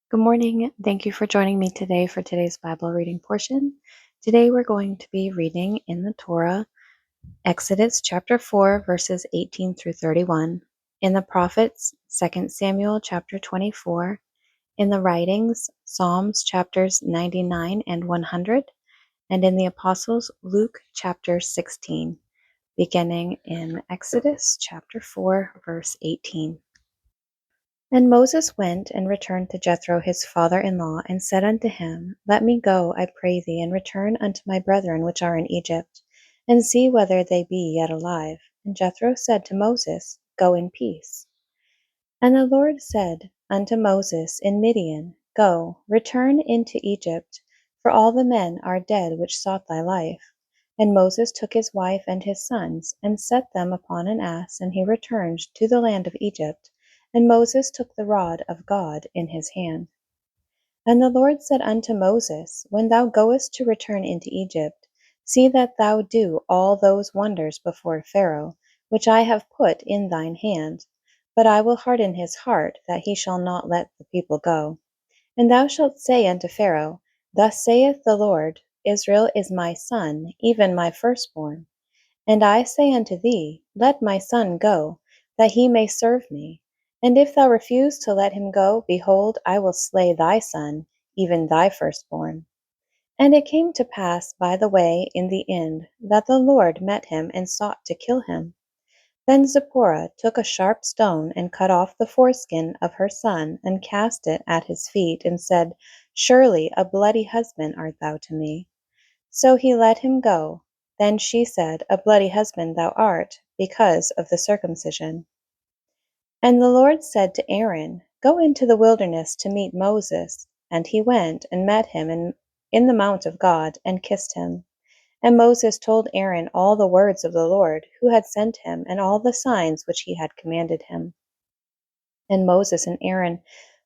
Good morning. Thank you for joining me today for today's Bible reading portion. Today we're going to be reading in the Torah, Exodus chapter 4, verses 18 through 31, in the prophets, 2 Samuel chapter 24, in the writings, Psalms chapters 99 and 100, and in the apostles, Luke chapter 16, beginning in Exodus chapter 4, verse 18. And Moses went and returned to Jethro his father-in-law, and said unto him, Let me go, I pray thee, and return unto my brethren which are in Egypt, and see whether they be yet alive. And Jethro said to Moses, Go in peace. And the Lord said unto Moses in Midian, Go, return into Egypt, for all the men are dead which sought thy life. And Moses took his wife and his sons, and set them upon an ass, and he returned to the land of Egypt. And Moses took the rod of God in his hand. And the Lord said unto Moses, When thou goest to return into Egypt, see that thou do all those wonders before Pharaoh, which I have put in thine hand. But I will harden his heart, that he shall not let the people go. And thou shalt say unto Pharaoh, Thus saith the Lord, Israel is my son, even my firstborn. And I say unto thee, Let my son go, that he may serve me. And if thou refuse to let him go, behold, I will slay thy son, even thy firstborn. And it came to pass by the way in the end, that the Lord met him and sought to kill him. Then Zipporah took a sharp stone and cut off the foreskin of her son, and cast it at his feet, and said, Surely a bloody husband art thou to me. So he let him go. Then she said, A bloody husband thou art, because of the circumcision. And the Lord said to Aaron, Go into the wilderness to meet Moses. And he went and met him in the mount of God, and kissed him. And Moses told Aaron all the words of the Lord, who had sent him, and all the signs which he had commanded him. And Moses and Aaron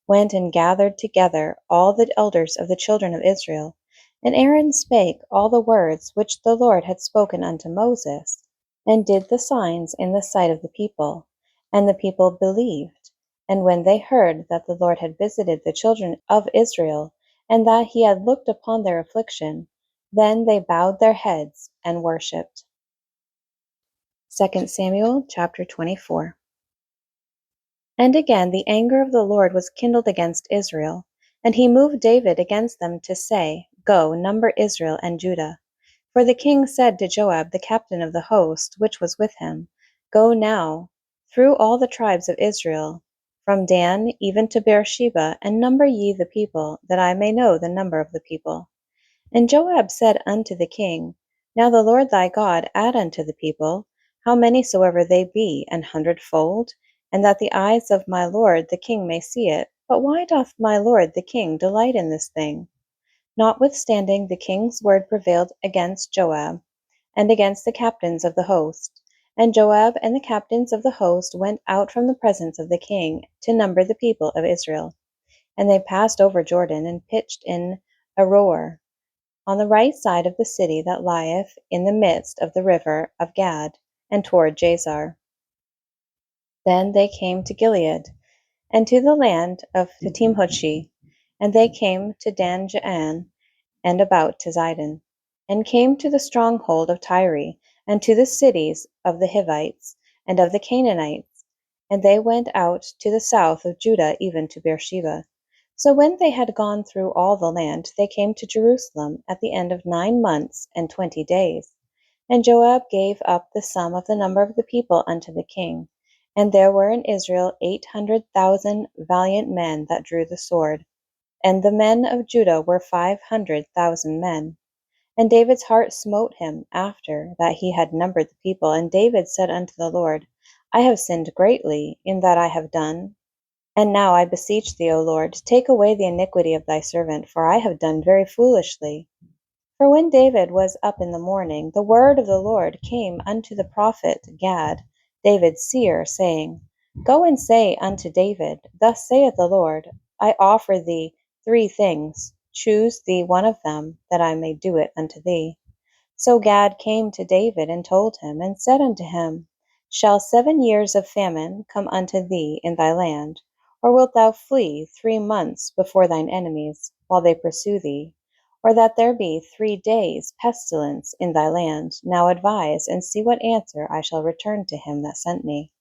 went and gathered together all the elders of the children of Israel. And Aaron spake all the words which the Lord had spoken unto Moses, and did the signs in the sight of the people. And the people believed. And when they heard that the Lord had visited the children of Israel, and that he had looked upon their affliction, then they bowed their heads and worshipped. 2 Samuel chapter 24. And again the anger of the Lord was kindled against Israel, and he moved David against them to say, Go, number Israel and Judah. For the king said to Joab, the captain of the host, which was with him, Go now through all the tribes of Israel, from Dan even to Beersheba, and number ye the people, that I may know the number of the people. And Joab said unto the king, Now the Lord thy God add unto the people, how many soever they be, 100-fold, and that the eyes of my lord the king may see it. But why doth my lord the king delight in this thing? Notwithstanding the king's word prevailed against Joab, and against the captains of the host. And Joab and the captains of the host went out from the presence of the king to number the people of Israel. And they passed over Jordan, and pitched in Aroer, on the right side of the city that lieth in the midst of the river of Gad, and toward Jazar. Then they came to Gilead, and to the land of Timhoshi, and they came to Dan Jaan, and about to Zidon, and came to the stronghold of Tyre, and to the cities of the Hivites, and of the Canaanites, and they went out to the south of Judah, even to Beersheba. So when they had gone through all the land, they came to Jerusalem at the end of 9 months and 20 days. And Joab gave up the sum of the number of the people unto the king. And there were in Israel 800,000 valiant men that drew the sword, and the men of Judah were 500,000 men. And David's heart smote him after that he had numbered the people. And David said unto the Lord, I have sinned greatly in that I have done. And now I beseech thee, O Lord, take away the iniquity of thy servant, for I have done very foolishly. For when David was up in the morning, the word of the Lord came unto the prophet Gad, David's seer, saying, Go and say unto David, Thus saith the Lord, I offer thee 3 things. Choose thee one of them, that I may do it unto thee. So Gad came to David and told him, and said unto him, Shall 7 years of famine come unto thee in thy land? Or wilt thou flee 3 months before thine enemies, while they pursue thee? Or that there be 3 days pestilence in thy land? Now advise, and see what answer I shall return to him that sent me.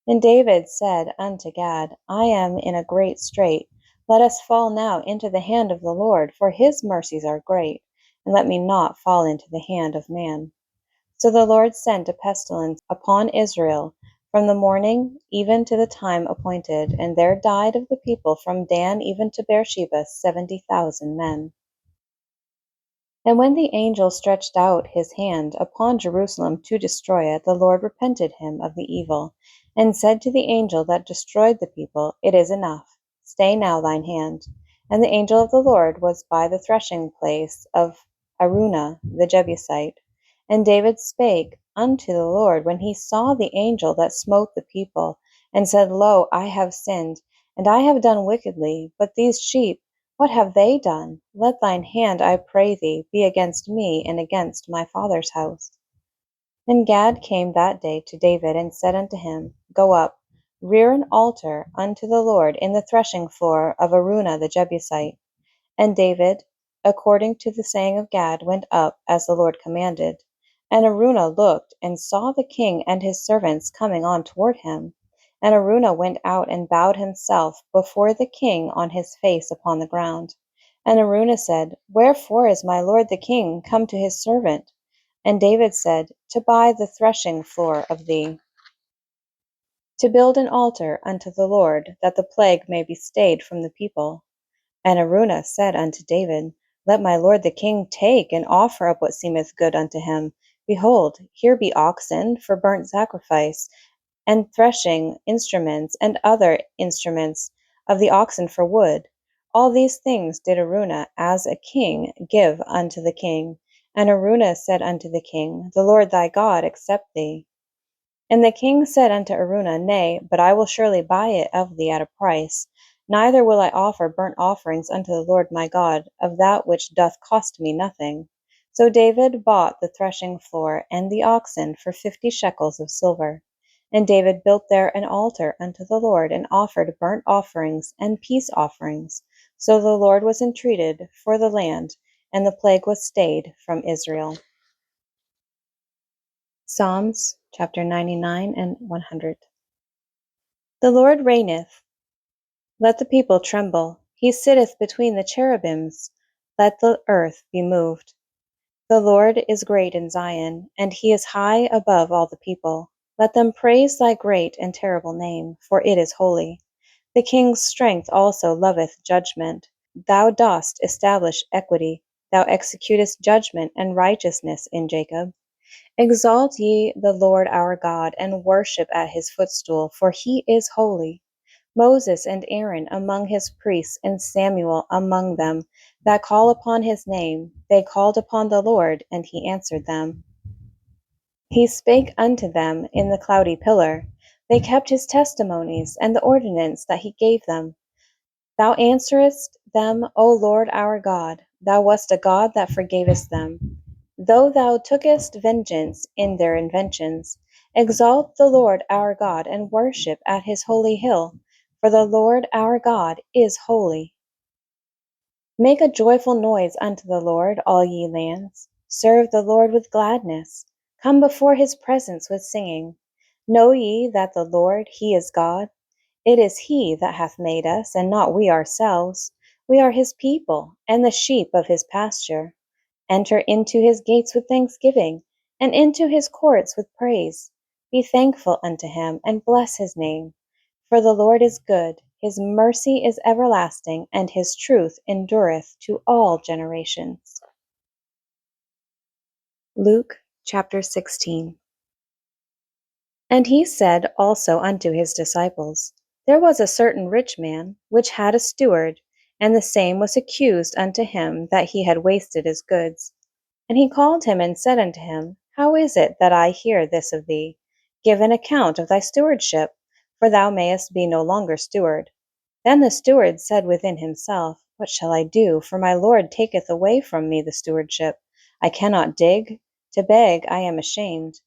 And David said unto Gad, I am in a great strait. Let us fall now into the hand of the Lord, for his mercies are great, and let me not fall into the hand of man. So the Lord sent a pestilence upon Israel from the morning even to the time appointed, and there died of the people from Dan even to Beersheba 70,000 men. And when the angel stretched out his hand upon Jerusalem to destroy it, the Lord repented him of the evil, and said to the angel that destroyed the people, It is enough, stay now thine hand. And the angel of the Lord was by the threshing place of Araunah the Jebusite. And David spake unto the Lord when he saw the angel that smote the people, and said, Lo, I have sinned, and I have done wickedly, but these sheep, what have they done? Let thine hand, I pray thee, be against me and against my father's house. And Gad came that day to David, and said unto him, Go up, rear an altar unto the Lord in the threshing floor of Araunah the Jebusite. And David, according to the saying of Gad, went up, as the Lord commanded. And Araunah looked, and saw the king and his servants coming on toward him. And Araunah went out and bowed himself before the king on his face upon the ground. And Araunah said, Wherefore is my lord the king come to his servant? And David said, To buy the threshing floor of thee, to build an altar unto the Lord, that the plague may be stayed from the people. And Araunah said unto David, Let my lord the king take and offer up what seemeth good unto him. Behold, here be oxen for burnt sacrifice, and threshing instruments, and other instruments of the oxen for wood. All these things did Araunah as a king give unto the king. And Araunah said unto the king, The Lord thy God accept thee. And the king said unto Araunah, Nay, but I will surely buy it of thee at a price. Neither will I offer burnt offerings unto the Lord my God of that which doth cost me nothing. So David bought the threshing floor and the oxen for 50 shekels of silver. And David built there an altar unto the Lord, and offered burnt offerings and peace offerings. So the Lord was entreated for the land, and the plague was stayed from Israel. Psalms chapter 99 and 100. The Lord reigneth. Let the people tremble. He sitteth between the cherubims. Let the earth be moved. The Lord is great in Zion, and he is high above all the people. Let them praise thy great and terrible name, for it is holy. The king's strength also loveth judgment. Thou dost establish equity. Thou executest judgment and righteousness in Jacob. Exalt ye the Lord our God, and worship at his footstool, for he is holy. Moses and Aaron among his priests, and Samuel among them that call upon his name, they called upon the Lord, and he answered them. He spake unto them in the cloudy pillar. They kept his testimonies and the ordinance that he gave them. Thou answerest them, O Lord our God. Thou wast a God that forgavest them, though thou tookest vengeance in their inventions. Exalt the Lord our God, and worship at his holy hill, for the Lord our God is holy. Make a joyful noise unto the Lord, all ye lands. Serve the Lord with gladness. Come before his presence with singing. Know ye that the Lord, he is God. It is he that hath made us, and not we ourselves. We are his people, and the sheep of his pasture. Enter into his gates with thanksgiving, and into his courts with praise. Be thankful unto him, and bless his name. For the Lord is good, his mercy is everlasting, and his truth endureth to all generations. Luke chapter 16. And he said also unto his disciples, There was a certain rich man, which had a steward, and the same was accused unto him that he had wasted his goods. And he called him, and said unto him, How is it that I hear this of thee? Give an account of thy stewardship, for thou mayest be no longer steward. Then the steward said within himself, What shall I do? For my Lord taketh away from me the stewardship. I cannot dig. To beg I am ashamed.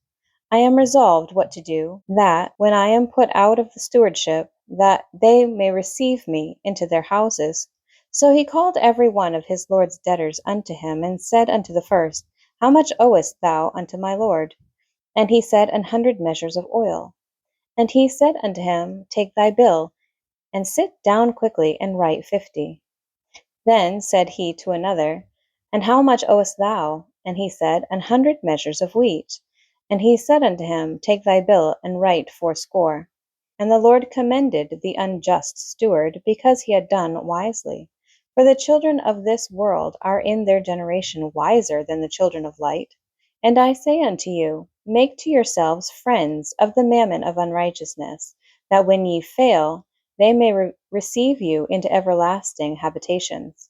I am resolved what to do, that, when I am put out of the stewardship, that they may receive me into their houses. So he called every one of his lord's debtors unto him, and said unto the first, How much owest thou unto my lord? And he said, 100 measures of oil. And he said unto him, Take thy bill, and sit down quickly, and write 50. Then said he to another, And how much owest thou? And he said, 100 measures of wheat. And he said unto him, Take thy bill, and write 80. And the Lord commended the unjust steward, because he had done wisely. For the children of this world are in their generation wiser than the children of light. And I say unto you, Make to yourselves friends of the mammon of unrighteousness, that when ye fail, they may receive you into everlasting habitations.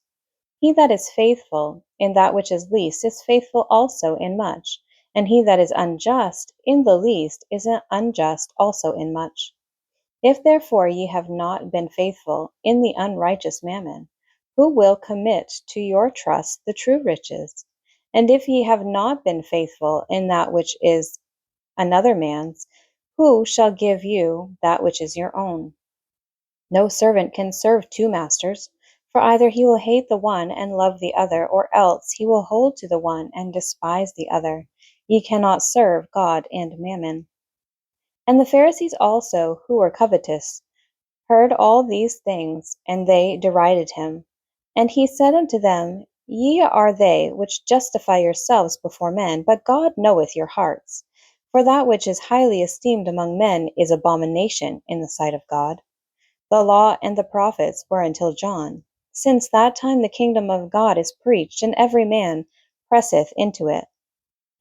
He that is faithful in that which is least is faithful also in much, and he that is unjust in the least is unjust also in much. If therefore ye have not been faithful in the unrighteous mammon, who will commit to your trust the true riches? And if ye have not been faithful in that which is another man's, who shall give you that which is your own? No servant can serve two masters, for either he will hate the one and love the other, or else he will hold to the one and despise the other. Ye cannot serve God and mammon. And the Pharisees also, who were covetous, heard all these things, and they derided him. And he said unto them, Ye are they which justify yourselves before men, but God knoweth your hearts. For that which is highly esteemed among men is abomination in the sight of God. The law and the prophets were until John. Since that time the kingdom of God is preached, and every man presseth into it.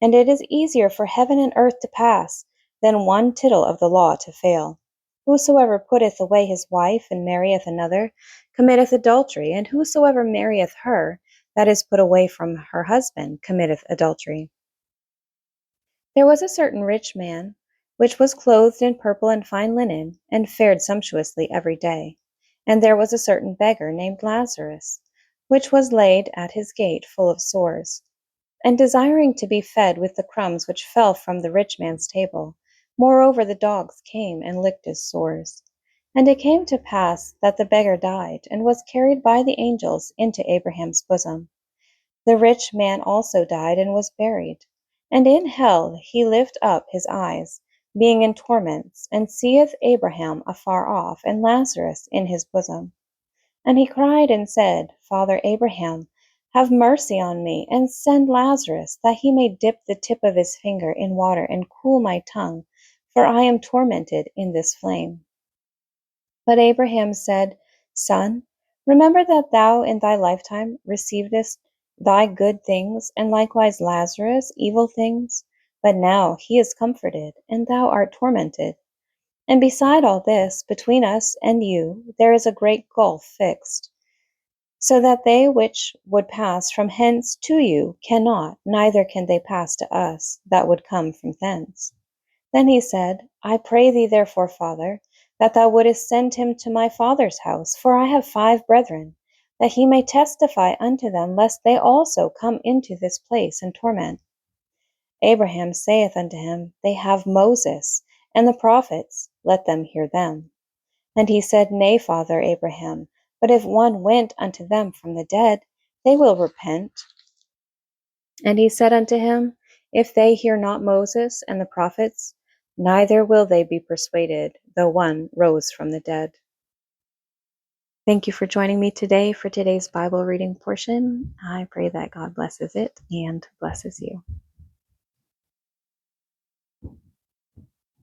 And it is easier for heaven and earth to pass than one tittle of the law to fail. Whosoever putteth away his wife and marrieth another committeth adultery, and whosoever marrieth her that is put away from her husband committeth adultery. There was a certain rich man, which was clothed in purple and fine linen, and fared sumptuously every day. And there was a certain beggar named Lazarus, which was laid at his gate full of sores, and desiring to be fed with the crumbs which fell from the rich man's table. Moreover, the dogs came and licked his sores. And it came to pass that the beggar died, and was carried by the angels into Abraham's bosom. The rich man also died, and was buried. And in hell he lift up his eyes, being in torments, and seeth Abraham afar off, and Lazarus in his bosom. And he cried and said, Father Abraham, have mercy on me, and send Lazarus, that he may dip the tip of his finger in water, and cool my tongue, for I am tormented in this flame. But Abraham said, Son, remember that thou in thy lifetime receivedst thy good things, and likewise Lazarus evil things. But now he is comforted, and thou art tormented. And beside all this, between us and you there is a great gulf fixed, so that they which would pass from hence to you cannot, neither can they pass to us that would come from thence. Then he said, I pray thee therefore, Father, that thou wouldest send him to my father's house, for I have 5 brethren, that he may testify unto them, lest they also come into this place and torment. Abraham saith unto him, They have Moses and the prophets, let them hear them. And he said, Nay, Father Abraham, but if one went unto them from the dead, they will repent. And he said unto him, If they hear not Moses and the prophets, neither will they be persuaded, though one rose from the dead. Thank you for joining me today for today's Bible reading portion. I pray that God blesses it and blesses you.